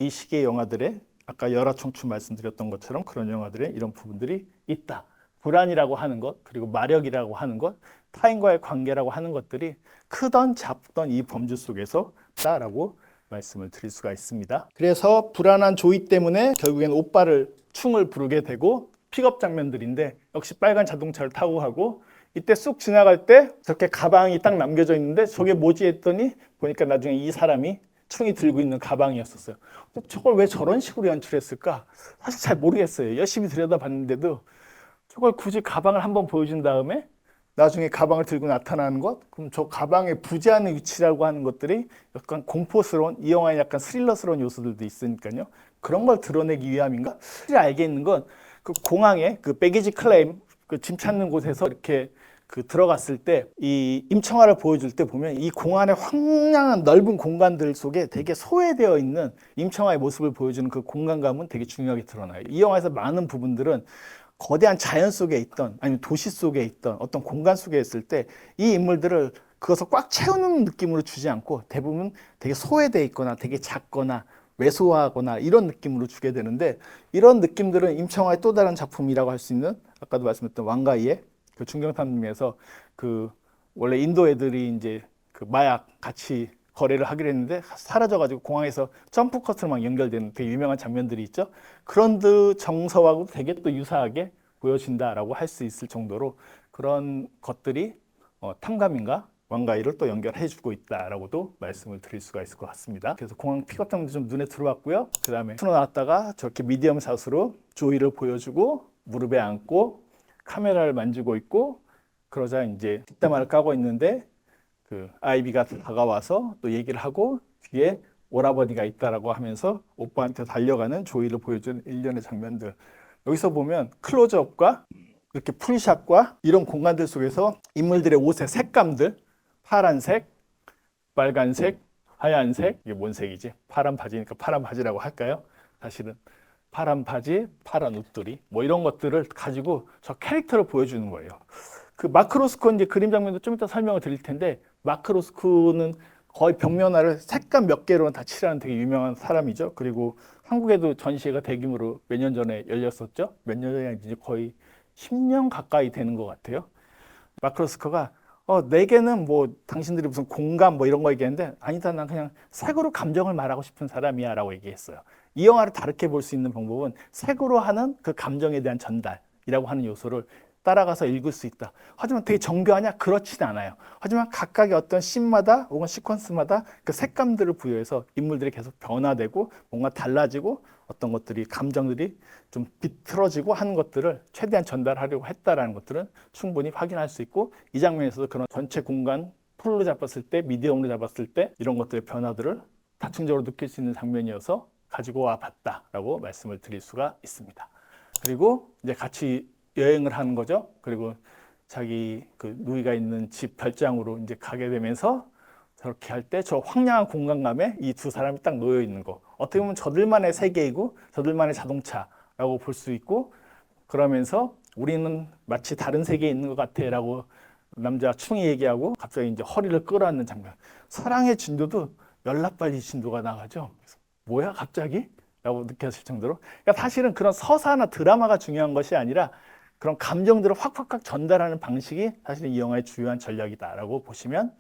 [SPEAKER 1] 이 시기의 영화들의 아까 열화청춘 말씀드렸던 것처럼 그런 영화들의 이런 부분들이 있다. 불안이라고 하는 것, 그리고 마력이라고 하는 것, 타인과의 관계라고 하는 것들이 크던 작던 이 범주 속에서 있다라고 말씀을 드릴 수가 있습니다. 그래서 불안한 조이 때문에 결국엔 오빠를 충을 부르게 되고, 픽업 장면들인데 역시 빨간 자동차를 타고 가고, 이때 쑥 지나갈 때 저렇게 가방이 딱 남겨져 있는데 저게 뭐지 했더니 보니까 나중에 이 사람이 충이 들고 있는 가방이었었어요. 저걸 왜 저런 식으로 연출했을까? 사실 잘 모르겠어요. 열심히 들여다봤는데도 저걸 굳이 가방을 한번 보여준 다음에 나중에 가방을 들고 나타나는 것, 그럼 저 가방의 부재하는 위치라고 하는 것들이 약간 공포스러운, 이 영화에 약간 스릴러스러운 요소들도 있으니까요. 그런 걸 드러내기 위함인가? 사실 알겠는 건 그 공항에 그 배기지 클레임, 그 짐 찾는 곳에서 이렇게 그 들어갔을 때 이 임청아를 보여줄 때 보면 이 공안의 황량한 넓은 공간들 속에 되게 소외되어 있는 임청아의 모습을 보여주는 그 공간감은 되게 중요하게 드러나요. 이 영화에서 많은 부분들은 거대한 자연 속에 있던 아니면 도시 속에 있던 어떤 공간 속에 있을 때 이 인물들을 그것을 꽉 채우는 느낌으로 주지 않고 대부분 되게 소외되어 있거나 되게 작거나 왜소하거나 이런 느낌으로 주게 되는데, 이런 느낌들은 임청아의 또 다른 작품이라고 할 수 있는 아까도 말씀드렸던 왕가이의 그 중경탐림에서 그 원래 인도 애들이 이제 그 마약 같이 거래를 하기로 했는데 사라져가지고 공항에서 점프 커트로 막 연결되는 되게 유명한 장면들이 있죠. 그런 그 정서하고 되게 또 유사하게 보여진다라고 할 수 있을 정도로 그런 것들이 탐감인가 왕가이를 또 연결해주고 있다라고도 말씀을 드릴 수가 있을 것 같습니다. 그래서 공항 픽업 장면도 좀 눈에 들어왔고요. 그 다음에 튀어 나왔다가 저렇게 미디엄 샷으로 조이를 보여주고 무릎에 앉고 카메라를 만지고 있고, 그러자 이제 뒷담화를 까고 있는데 그 아이비가 다가와서 또 얘기를 하고 뒤에 오라버니가 있다라고 하면서 오빠한테 달려가는 조이를 보여주는 일련의 장면들. 여기서 보면 클로즈업과 이렇게 풀샷과 이런 공간들 속에서 인물들의 옷의 색감들, 파란색, 빨간색, 하얀색, 이게 뭔 색이지? 파란 바지니까 파란 바지라고 할까요? 사실은 파란 바지, 파란 옷들이 뭐 이런 것들을 가지고 저 캐릭터를 보여주는 거예요. 그 마크 로스코 이제 그림 장면도 좀 이따 설명을 드릴 텐데, 마크 로스코는 거의 벽면화를 색감 몇 개로는 다 칠하는 되게 유명한 사람이죠. 그리고 한국에도 전시회가 대규모로 몇 년 전에 열렸었죠. 몇 년 전이 이제 거의 10년 가까이 되는 것 같아요. 마크 로스코가 내게는 뭐 당신들이 무슨 공감 뭐 이런 거 얘기했는데, 아니다, 난 그냥 색으로 감정을 말하고 싶은 사람이야 라고 얘기했어요. 이 영화를 다르게 볼 수 있는 방법은 색으로 하는 그 감정에 대한 전달이라고 하는 요소를 따라가서 읽을 수 있다. 하지만 되게 정교하냐? 그렇진 않아요. 하지만 각각의 어떤 씬마다 혹은 시퀀스마다 그 색감들을 부여해서 인물들이 계속 변화되고 뭔가 달라지고 어떤 것들이 감정들이 좀 비틀어지고 하는 것들을 최대한 전달하려고 했다라는 것들은 충분히 확인할 수 있고, 이 장면에서도 그런 전체 공간 풀로 잡았을 때, 미디엄으로 잡았을 때 이런 것들의 변화들을 다층적으로 느낄 수 있는 장면이어서 가지고 와 봤다라고 말씀을 드릴 수가 있습니다. 그리고 이제 같이 여행을 하는 거죠. 그리고 자기 그 누이가 있는 집 별장으로 이제 가게 되면서 저렇게 할 때 저 황량한 공간감에 이 두 사람이 딱 놓여 있는 거, 어떻게 보면 저들만의 세계이고 저들만의 자동차라고 볼 수 있고, 그러면서 우리는 마치 다른 세계에 있는 것 같아라고 남자 충이 얘기하고 갑자기 이제 허리를 끌어안는 장면. 사랑의 진도도 연락빨리 진도가 나가죠. 그래서 뭐야 갑자기? 라고 느꼈을 정도로. 그러니까 사실은 그런 서사나 드라마가 중요한 것이 아니라 그런 감정들을 확확확 전달하는 방식이 사실 이 영화의 주요한 전략이다라고 보시면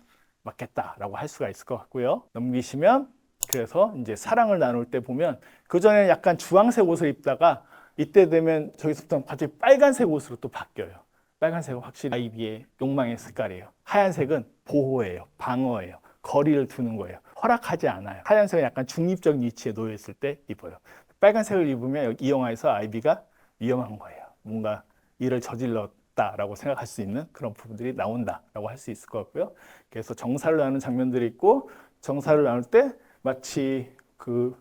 [SPEAKER 1] 맞겠다라고 할 수가 있을 것 같고요. 넘기시면 그래서 이제 사랑을 나눌 때 보면 그전에는 약간 주황색 옷을 입다가 이때 되면 저기서부터 갑자기 빨간색 옷으로 또 바뀌어요. 빨간색은 확실히 아이비의 욕망의 색깔이에요. 하얀색은 보호예요. 방어예요. 거리를 두는 거예요. 허락하지 않아요. 하얀색은 약간 중립적 위치에 놓여 있을 때 입어요. 빨간색을 입으면 이 영화에서 아이비가 위험한 거예요. 뭔가 일을 저질렀다라고 생각할 수 있는 그런 부분들이 나온다라고 할 수 있을 것 같고요. 그래서 정사를 나누는 장면들이 있고 정사를 나눌 때 마치 그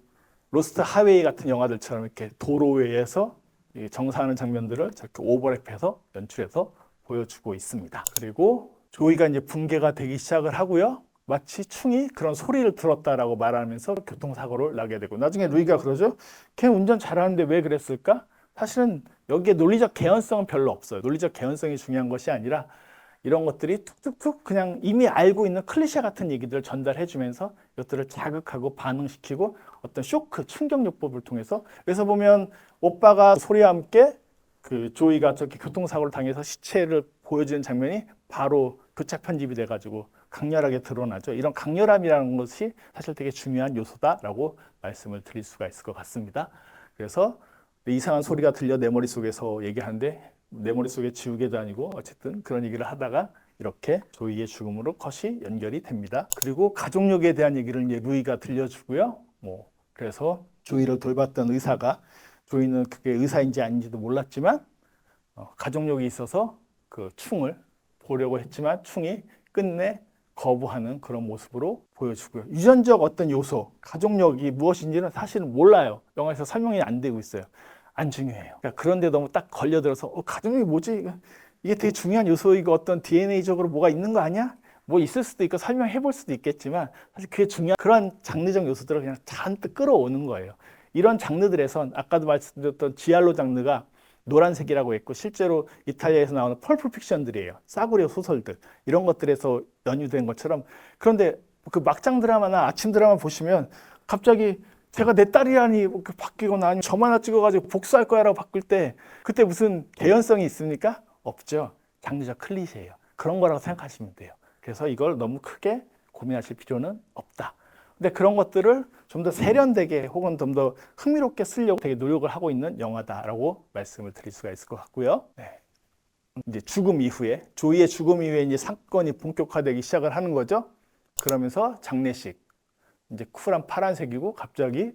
[SPEAKER 1] 로스트 하웨이 같은 영화들처럼 이렇게 도로위에서 정사하는 장면들을 저렇게 오버랩해서 연출해서 보여주고 있습니다. 그리고 조이가 이제 붕괴가 되기 시작을 하고요. 마치 충이 그런 소리를 들었다라고 말하면서 교통사고를 나게 되고 나중에 루이가 그러죠. 걔 운전 잘하는데 왜 그랬을까? 사실은 여기에 논리적 개연성은 별로 없어요. 논리적 개연성이 중요한 것이 아니라 이런 것들이 툭툭툭 그냥 이미 알고 있는 클리셰 같은 얘기들을 전달해 주면서 이것들을 자극하고 반응시키고 어떤 쇼크, 충격요법을 통해서 그래서 보면 오빠가 소리와 함께 그 조이가 저렇게 교통사고를 당해서 시체를 보여주는 장면이 바로 교착 편집이 돼가지고 강렬하게 드러나죠. 이런 강렬함이라는 것이 사실 되게 중요한 요소다라고 말씀을 드릴 수가 있을 것 같습니다. 그래서 이상한 소리가 들려 내 머릿속에서 얘기하는데 내 머릿속에 지우개도 아니고 어쨌든 그런 얘기를 하다가 이렇게 조이의 죽음으로 컷이 연결이 됩니다. 그리고 가족력에 대한 얘기를 이제 루이가 들려주고요. 그래서 조이를 돌봤던 의사가 조이는 그게 의사인지 아닌지도 몰랐지만 가족력이 있어서 그 충을 보려고 했지만 충이 끝내 거부하는 그런 모습으로 보여주고요. 유전적 어떤 요소, 가족력이 무엇인지는 사실은 몰라요. 영화에서 설명이 안 되고 있어요. 안 중요해요. 그러니까 그런데 너무 딱 걸려들어서 가족력이 뭐지? 이게 되게 중요한 요소이고 어떤 DNA적으로 뭐가 있는 거 아니야? 뭐 있을 수도 있고 설명해 볼 수도 있겠지만 사실 그게 중요한 그런 장르적 요소들을 그냥 잔뜩 끌어오는 거예요. 이런 장르들에선 아까도 말씀드렸던 지알로 장르가 노란색이라고 했고 실제로 이탈리아에서 나오는 펄프 픽션들이에요. 싸구려 소설들 이런 것들에서 연유된 것처럼 그런데 그 막장 드라마나 아침 드라마 보시면 갑자기 제가 내 딸이라니 바뀌거나 아니면 점 하나 찍어가지고 복수할 거야라고 바꿀 때 그때 무슨 개연성이 있습니까? 없죠. 장르적 클리셰예요. 그런 거라고 생각하시면 돼요. 그래서 이걸 너무 크게 고민하실 필요는 없다. 근데 그런 것들을 좀 더 세련되게 혹은 좀 더 흥미롭게 쓰려고 되게 노력을 하고 있는 영화다라고 말씀을 드릴 수가 있을 것 같고요. 네. 이제 죽음 이후에 조이의 죽음 이후에 이제 사건이 본격화되기 시작을 하는 거죠. 그러면서 장례식 이제 쿨한 파란색이고 갑자기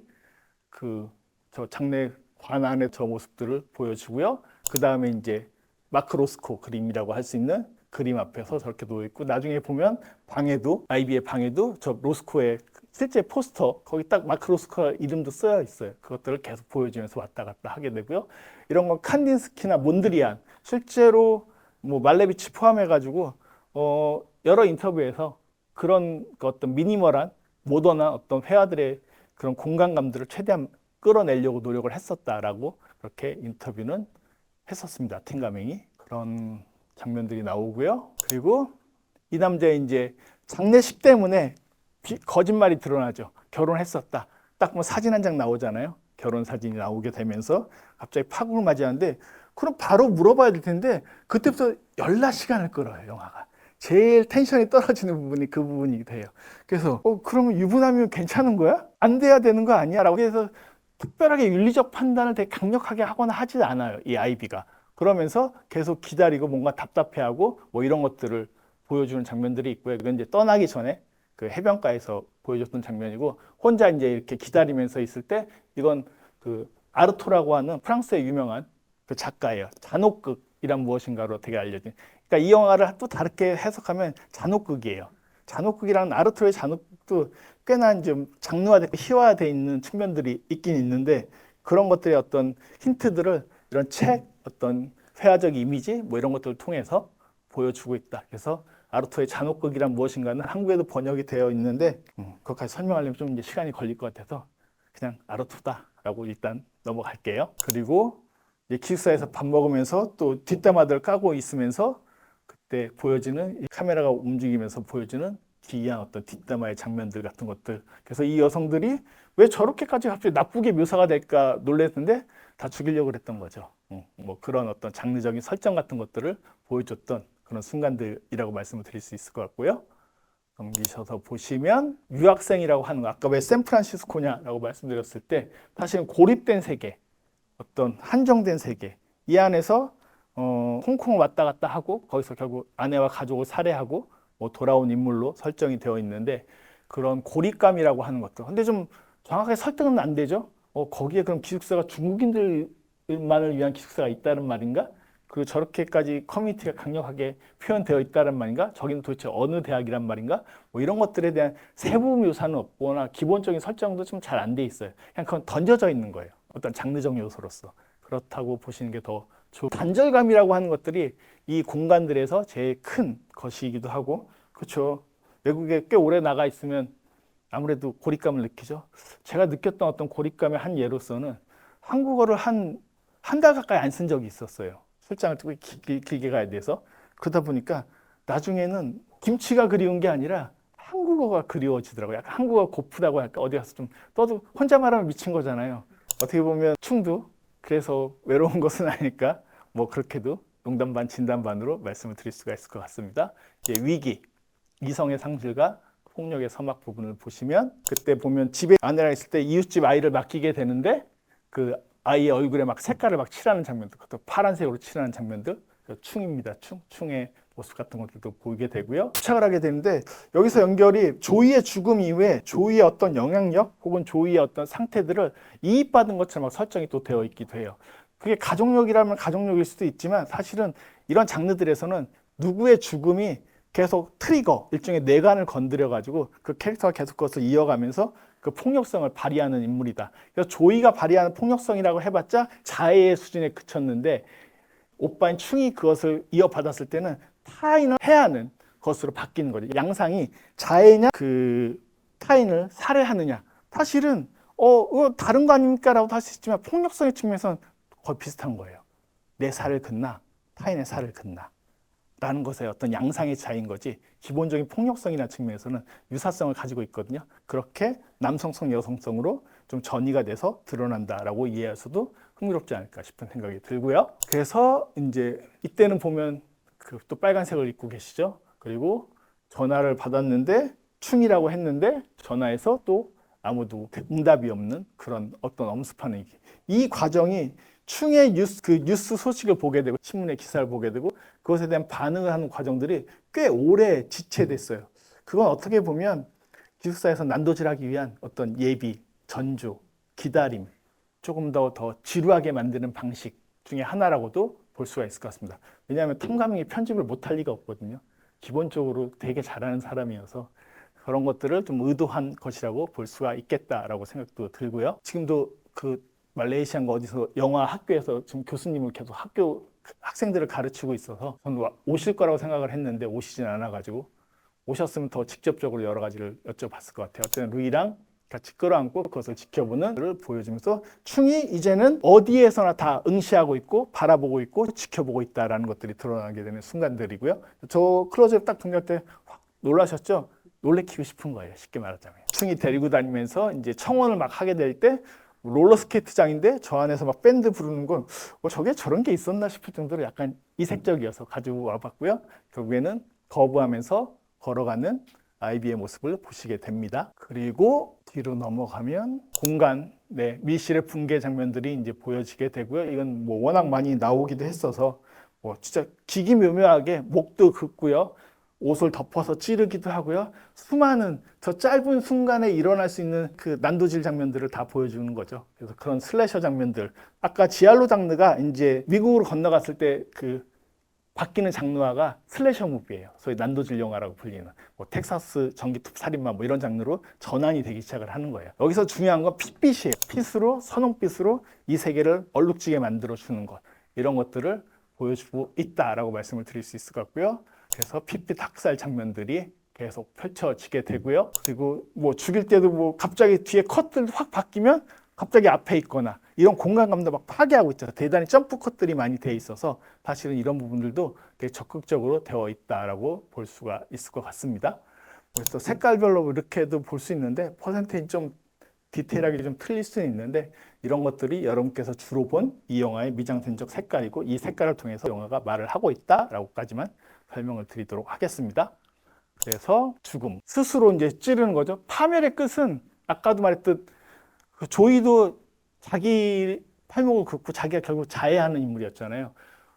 [SPEAKER 1] 그 저 장례관 안의 저 모습들을 보여주고요. 그 다음에 이제 마크 로스코 그림이라고 할 수 있는 그림 앞에서 저렇게 놓여 있고 나중에 보면 방에도 아이비의 방에도 저 로스코의 실제 포스터 거기 딱 마크 로스코 이름도 쓰여 있어요. 그것들을 계속 보여주면서 왔다 갔다 하게 되고요. 이런 건 칸딘스키나 몬드리안 실제로 뭐 말레비치 포함해 가지고 여러 인터뷰에서 그런 어떤 미니멀한 모던한 어떤 회화들의 그런 공간감들을 최대한 끌어내려고 노력을 했었다라고 그렇게 인터뷰는 했었습니다. 팀가맹이 그런 장면들이 나오고요. 그리고 이 남자의 이제 장례식 때문에 거짓말이 드러나죠. 결혼했었다. 딱 뭐 사진 한 장 나오잖아요. 결혼 사진이 나오게 되면서 갑자기 파국을 맞이하는데 그럼 바로 물어봐야 될 텐데 그때부터 열나 시간을 끌어요. 영화가. 제일 텐션이 떨어지는 부분이 그 부분이 돼요. 그래서 그러면 유부남이면 괜찮은 거야? 안 돼야 되는 거 아니야? 라고 해서 특별하게 윤리적 판단을 되게 강력하게 하거나 하지 않아요. 이 아이비가. 그러면서 계속 기다리고 뭔가 답답해하고 뭐 이런 것들을 보여주는 장면들이 있고요. 그건 이제 떠나기 전에 그 해변가에서 보여줬던 장면이고 혼자 이제 이렇게 기다리면서 있을 때 이건 그 아르토라고 하는 프랑스의 유명한 그 작가예요. 잔혹극이란 무엇인가로 되게 알려진. 그러니까 이 영화를 또 다르게 해석하면 잔혹극이에요. 잔혹극이라는 아르토의 잔혹극도 꽤나 좀 장르화되고 희화화되어 있는 측면들이 있긴 있는데 그런 것들의 어떤 힌트들을 이런 책, 어떤 회화적 이미지 뭐 이런 것들을 통해서 보여주고 있다. 그래서 아르토의 잔혹극이란 무엇인가는 한국에도 번역이 되어 있는데 그것까지 설명하려면 좀 이제 시간이 걸릴 것 같아서 그냥 아르토다라고 일단 넘어갈게요. 그리고 이제 기숙사에서 밥 먹으면서 또 뒷담화들 까고 있으면서 그때 보여지는 이 카메라가 움직이면서 보여지는 기이한 어떤 뒷담화의 장면들 같은 것들. 그래서 이 여성들이 왜 저렇게까지 갑자기 나쁘게 묘사가 될까 놀랐는데 다 죽이려고 그랬던 거죠. 뭐 그런 어떤 장르적인 설정 같은 것들을 보여줬던 그런 순간들이라고 말씀을 드릴 수 있을 것 같고요. 넘기셔서 보시면 유학생이라고 하는 거, 아까 왜 샌프란시스코냐라고 말씀드렸을 때 사실은 고립된 세계, 어떤 한정된 세계, 이 안에서 홍콩을 왔다 갔다 하고 거기서 결국 아내와 가족을 살해하고 뭐 돌아온 인물로 설정이 되어 있는데, 그런 고립감이라고 하는 것들. 근데 좀 정확하게 설득은 안 되죠. 거기에 그럼 기숙사가 중국인들만을 위한 기숙사가 있다는 말인가? 그리고 저렇게까지 커뮤니티가 강력하게 표현되어 있다는 말인가? 저기는 도대체 어느 대학이란 말인가? 뭐 이런 것들에 대한 세부 묘사는 없거나 기본적인 설정도 좀 잘 안 돼 있어요. 그냥 그건 던져져 있는 거예요. 어떤 장르적 요소로서. 그렇다고 보시는 게 더 좋고, 단절감이라고 하는 것들이 이 공간들에서 제일 큰 것이기도 하고, 그렇죠. 외국에 꽤 오래 나가 있으면 아무래도 고립감을 느끼죠. 제가 느꼈던 어떤 고립감의 한 예로서는 한국어를 한 달 가까이 안 쓴 적이 있었어요. 출장을 길게 가야 돼서. 그러다 보니까 나중에는 김치가 그리운 게 아니라 한국어가 그리워지더라고요. 약간 한국어가 고프다고 할까? 어디 가서 좀 떠도 혼자 말하면 미친 거잖아요. 어떻게 보면 충도, 그래서 외로운 것은 아닐까? 뭐 그렇게도 농담 반 진담 반으로 말씀을 드릴 수가 있을 것 같습니다. 이제 위기, 이성의 상실과 폭력의 서막 부분을 보시면, 그때 보면 집에 아내랑 있을 때 이웃집 아이를 맡기게 되는데 그 아이의 얼굴에 막 색깔을 막 칠하는 장면들, 그것도 파란색으로 칠하는 장면들, 충입니다. 충의 모습 같은 것들도 보이게 되고요. 부착을 하게 되는데, 여기서 연결이 조이의 죽음 이후에 조이의 어떤 영향력 혹은 조이의 어떤 상태들을 이입받은 것처럼 막 설정이 또 되어 있기도 해요. 그게 가족력이라면 가족력일 수도 있지만, 사실은 이런 장르들에서는 누구의 죽음이 계속 트리거, 일종의 뇌관을 건드려 가지고 그 캐릭터가 계속 그것을 이어가면서 그 폭력성을 발휘하는 인물이다. 그래서 조이가 발휘하는 폭력성이라고 해봤자 자해의 수준에 그쳤는데, 오빠인 충이 그것을 이어받았을 때는 타인을 해하는 것으로 바뀌는 거죠. 양상이 자해냐 그 타인을 살해하느냐, 사실은 다른 거 아닙니까? 라고 할 수 있지만 폭력성의 측면에서는 거의 비슷한 거예요. 내 살을 긋나 타인의 살을 긋나 라는 것의 어떤 양상의 차이인 거지, 기본적인 폭력성이라는 측면에서는 유사성을 가지고 있거든요. 그렇게 남성성, 여성성으로 좀 전이가 돼서 드러난다라고 이해해서도 흥미롭지 않을까 싶은 생각이 들고요. 그래서 이제 이때는 보면 또 빨간색을 입고 계시죠. 그리고 전화를 받았는데 충이라고 했는데 전화해서 또 아무도 응답이 없는 그런 어떤 엄습하는 얘기. 이 과정이 충의 뉴스 소식을 보게 되고 신문의 기사를 보게 되고 그것에 대한 반응을 하는 과정들이 꽤 오래 지체됐어요. 그건 어떻게 보면 기숙사에서 난도질하기 위한 어떤 예비, 전조, 기다림, 조금 더 지루하게 만드는 방식 중에 하나라고도 볼 수가 있을 것 같습니다. 왜냐하면 탐감이 편집을 못할 리가 없거든요. 기본적으로 되게 잘하는 사람이어서 그런 것들을 좀 의도한 것이라고 볼 수가 있겠다라고 생각도 들고요. 지금도 그 말레이시아인가 어디서 영화 학교에서 지금 교수님을 계속 학생들을 가르치고 있어서 저는 오실 거라고 생각을 했는데 오시진 않아가지고, 오셨으면 더 직접적으로 여러 가지를 여쭤봤을 것 같아요. 어쨌든 루이랑 같이 끌어안고 그것을 지켜보는 걸 보여주면서 충이 이제는 어디에서나 다 응시하고 있고 바라보고 있고 지켜보고 있다라는 것들이 드러나게 되는 순간들이고요. 저 클로즈업 딱 등장할 때 확 놀라셨죠? 놀래키고 싶은 거예요. 쉽게 말하자면. 충이 데리고 다니면서 이제 청원을 막 하게 될 때 롤러스케이트장인데 저 안에서 막 밴드 부르는 건 저게 저런 게 있었나 싶을 정도로 약간 이색적이어서 가지고 와봤고요. 결국에는 거부하면서 걸어가는 아이비의 모습을 보시게 됩니다. 그리고 뒤로 넘어가면 공간, 밀실의 붕괴 장면들이 이제 보여지게 되고요. 이건 뭐 워낙 많이 나오기도 했어서 뭐 진짜 기기묘묘하게 목도 긋고요. 옷을 덮어서 찌르기도 하고요. 수많은 저 짧은 순간에 일어날 수 있는 그 난도질 장면들을 다 보여주는 거죠. 그래서 그런 슬래셔 장면들. 아까 지알로 장르가 이제 미국으로 건너갔을 때 그 바뀌는 장르화가 슬래셔 무비예요. 소위 난도질 영화라고 불리는 뭐 텍사스 전기톱 살인마 뭐 이런 장르로 전환이 되기 시작을 하는 거예요. 여기서 중요한 건 핏빛이에요. 핏으로, 선홍빛으로 이 세계를 얼룩지게 만들어 주는 것, 이런 것들을 보여주고 있다라고 말씀을 드릴 수 있을 것 같고요. 그래서 핏빛 학살 장면들이 계속 펼쳐지게 되고요. 그리고 뭐 죽일 때도 뭐 갑자기 뒤에 컷들 확 바뀌면 갑자기 앞에 있거나 이런 공간감도 막 파괴하고 있죠. 대단히 점프 컷들이 많이 돼 있어서 사실은 이런 부분들도 되게 적극적으로 되어 있다라고 볼 수가 있을 것 같습니다. 그래서 색깔별로 이렇게도 볼 수 있는데 퍼센테이지 좀 디테일하게 좀 틀릴 수는 있는데 이런 것들이 여러분께서 주로 본 이 영화의 미장센적 색깔이고 이 색깔을 통해서 영화가 말을 하고 있다라고까지만 설명을 드리도록 하겠습니다. 그래서 죽음, 스스로 이제 찌르는 거죠. 파멸의 끝은 아까도 말했듯 그 조이도 자기 팔목을 긋고 자기가 결국 자해하는 인물이었잖아요.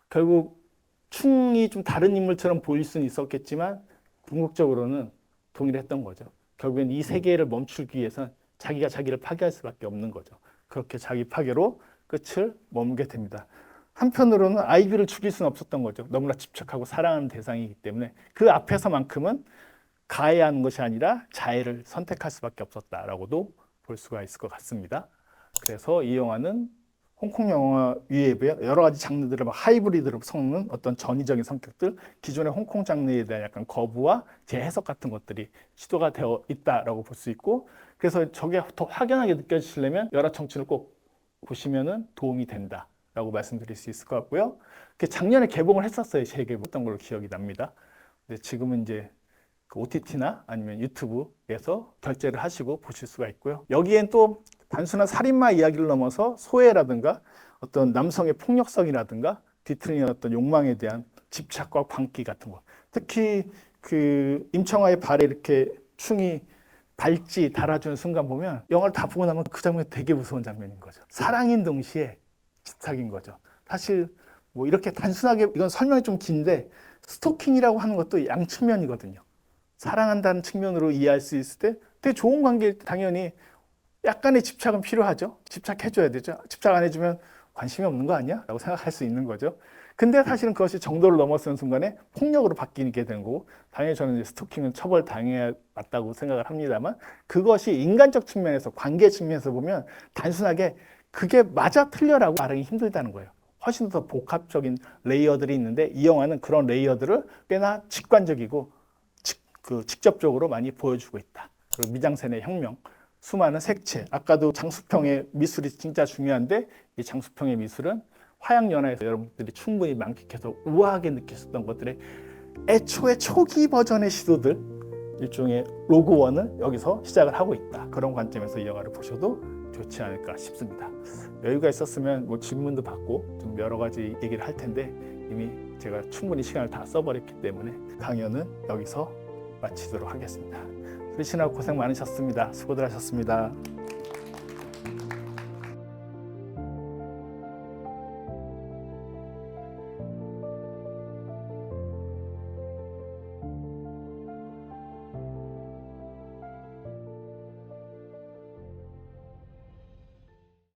[SPEAKER 1] 결국 충이 좀 다른 인물처럼 보일 수는 있었겠지만 궁극적으로는 동의를 했던 거죠. 결국엔 이 세계를 멈추기 위해선 자기가 자기를 파괴할 수밖에 없는 거죠. 그렇게 자기 파괴로 끝을 머물게 됩니다. 한편으로는 아이비를 죽일 수는 없었던 거죠. 너무나 집착하고 사랑하는 대상이기 때문에 그 앞에서만큼은 가해하는 것이 아니라 자해를 선택할 수밖에 없었다라고도 볼 수가 있을 것 같습니다. 그래서 이 영화는 홍콩 영화 위에 여러 가지 장르들을 막 하이브리드로 섞는 어떤 전위적인 성격들, 기존의 홍콩 장르에 대한 약간 거부와 재해석 같은 것들이 시도가 되어 있다라고 볼 수 있고, 그래서 저게 더 확연하게 느껴지시려면 열화 청춘을 꼭 보시면은 도움이 된다라고 말씀드릴 수 있을 것 같고요. 작년에 개봉을 했었어요. 재개봉했던 걸로 기억이 납니다. 근데 지금은 이제 그 OTT나 아니면 유튜브에서 결제를 하시고 보실 수가 있고요. 여기엔 또 단순한 살인마 이야기를 넘어서 소외라든가 어떤 남성의 폭력성이라든가 뒤틀리는 어떤 욕망에 대한 집착과 광기 같은 거. 특히 그 임청아의 발에 이렇게 충이 발찌 달아주는 순간 보면 영화를 다 보고 나면 그 장면이 되게 무서운 장면인 거죠. 사랑인 동시에 집착인 거죠. 사실 뭐 이렇게 단순하게 이건 설명이 좀 긴데 스토킹이라고 하는 것도 양측면이거든요. 사랑한다는 측면으로 이해할 수 있을 때 되게 좋은 관계일 때 당연히 약간의 집착은 필요하죠. 집착해줘야 되죠. 집착 안 해주면 관심이 없는 거 아니야? 라고 생각할 수 있는 거죠. 근데 사실은 그것이 정도를 넘어서는 순간에 폭력으로 바뀌게 되는 거고, 당연히 저는 스토킹은 처벌 당해야 맞다고 생각을 합니다만, 그것이 인간적 측면에서, 관계 측면에서 보면 단순하게 그게 맞아 틀려라고 말하기 힘들다는 거예요. 훨씬 더 복합적인 레이어들이 있는데 이 영화는 그런 레이어들을 꽤나 직관적이고 직접적으로 많이 보여주고 있다. 그리고 미장센의 혁명, 수많은 색채, 아까도 장수평의 미술이 진짜 중요한데 이 장수평의 미술은 화양연화에서 여러분들이 충분히 만끽해서 우아하게 느끼셨던 것들의 애초에 초기 버전의 시도들, 일종의 로그원을 여기서 시작을 하고 있다. 그런 관점에서 이 영화를 보셔도 좋지 않을까 싶습니다. 여유가 있었으면 뭐 질문도 받고 좀 여러 가지 얘기를 할 텐데 이미 제가 충분히 시간을 다 써버렸기 때문에 강연은 여기서 마치도록 하겠습니다. 들으시느라 고생 많으셨습니다. 수고들 하셨습니다.